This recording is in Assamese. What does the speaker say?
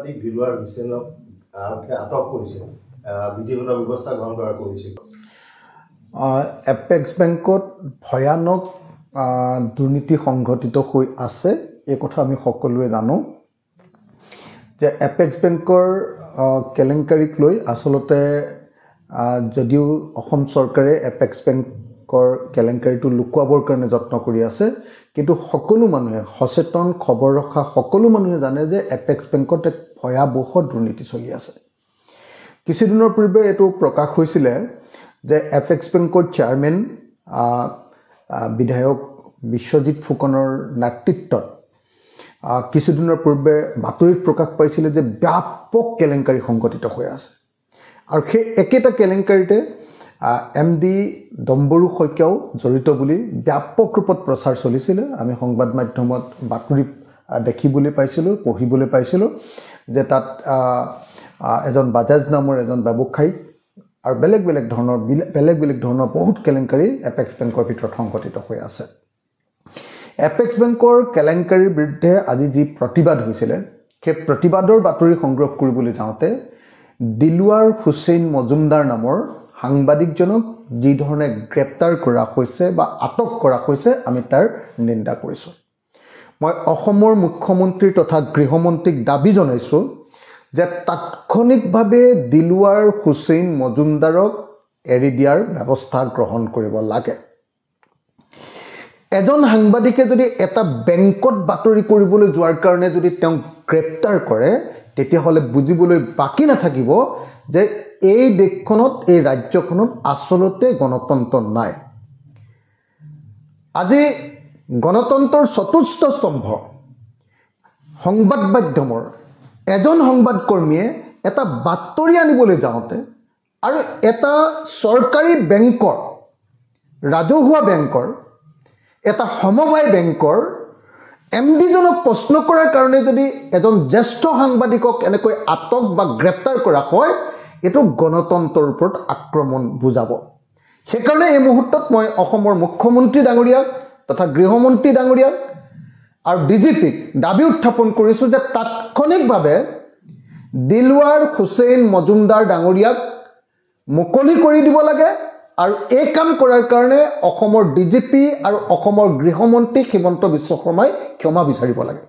সাংবাদিক দিলৱাৰ হুছেইনক আটক কৰিছে, বিধিগত ব্যৱস্থা গ্ৰহণ কৰা কৰিছে। এপেক্স বেংকত ভয়ানক দুৰ্নীতি সংঘটিত হৈ আছে, এই কথা আমি সকলোৱে জানো। যে এপেক্স বেংকৰ কেলেংকাৰীক লৈ আচলতে যদিও অসম চৰকাৰে এপেক্স বেংকৰ কেলেংকাৰীটো লুকুৱাবৰ কাৰণে যত্ন কৰি আছে, কিন্তু সকলো মানুহে সচেতন খবৰ ৰখা সকলো মানুহে জানে যে এপেক্স বেংকত এক ভয়াৱহ দুৰ্নীতি চলি আছে। কিছুদিনৰ পূৰ্বে এইটো প্ৰকাশ হৈছিলে যে এপেক্স বেংকৰ চেয়াৰমেন বিধায়ক বিশ্বজিৎ ফুকনৰ নেতৃত্বত কিছুদিনৰ পূৰ্বে বাতৰিত প্ৰকাশ পাইছিলে যে ব্যাপক কেলেংকাৰী সংঘটিত হৈ আছে। আৰু সেই একেটা কেলেংকাৰীতে MD ডম্বৰু শইকীয়াও জড়িত বুলি ব্যাপক ৰূপত প্ৰচাৰ চলিছিলে। আমি সংবাদ মাধ্যমত বাতৰি দেখিবলৈ পাইছিলোঁ, পঢ়িবলৈ পাইছিলোঁ যে তাত এজন বাজাজ নামৰ এজন ব্যৱসায়ী আৰু বেলেগ বেলেগ ধৰণৰ বহুত কেলেংকাৰী এপেক্স বেংকৰ ভিতৰত সংঘটিত হৈ আছে। এপেক্স বেংকৰ কেলেংকাৰীৰ বিৰুদ্ধে আজি যি প্ৰতিবাদ হৈছিলে, সেই প্ৰতিবাদৰ বাতৰি সংগ্ৰহ কৰিবলৈ যাওঁতে দিলৱাৰ হুছেইন মজুমদাৰ নামৰ সাংবাদিকজনক যি ধৰণে গ্ৰেপ্তাৰ কৰা হৈছে বা আটক কৰা হৈছে, আমি তাৰ নিন্দা কৰিছোঁ। মই অসমৰ মুখ্যমন্ত্ৰী তথা গৃহমন্ত্ৰীক দাবী জনাইছোঁ যে তাৎক্ষণিকভাৱে দিলৱাৰ হুছেইন মজুমদাৰক এৰি দিয়াৰ ব্যৱস্থা গ্ৰহণ কৰিব লাগে। এজন সাংবাদিকে যদি এটা বেংকত বাতৰি কৰিবলৈ যোৱাৰ কাৰণে যদি তেওঁক গ্ৰেপ্তাৰ কৰে, তেতিয়াহ'লে বুজিবলৈ বাকী নাথাকিব যে এই দেশখনত, এই ৰাজ্যখনত আচলতে গণতন্ত্ৰ নাই। আজি গণতন্ত্ৰৰ চতুৰ্থ স্তম্ভ সংবাদ মাধ্যমৰ এজন সংবাদকৰ্মীয়ে এটা বাতৰি আনিবলৈ যাওঁতে আৰু এটা চৰকাৰী বেংকৰ, ৰাজহুৱা বেংকৰ, এটা সমবায় বেংকৰ MDজনক প্ৰশ্ন কৰাৰ কাৰণে যদি এজন জ্যেষ্ঠ সাংবাদিকক এনেকৈ আটক বা গ্ৰেপ্তাৰ কৰা হয়, এইটো গণতন্ত্ৰৰ ওপৰত আক্ৰমণ বুজাব। সেইকাৰণে এই মুহূৰ্তত মই অসমৰ মুখ্যমন্ত্ৰী ডাঙৰীয়াক তথা গৃহমন্ত্ৰী ডাঙৰীয়াক আৰু DGPক দাবী উত্থাপন কৰিছোঁ যে তাৎক্ষণিকভাৱে দিলৱাৰ হুছেইন মজুমদাৰ ডাঙৰীয়াক মুকলি কৰি দিব লাগে আৰু এই কাম কৰাৰ কাৰণে অসমৰ DGP আৰু অসমৰ গৃহমন্ত্ৰী হিমন্ত বিশ্ব শৰ্মাই ক্ষমা বিচাৰিব লাগে।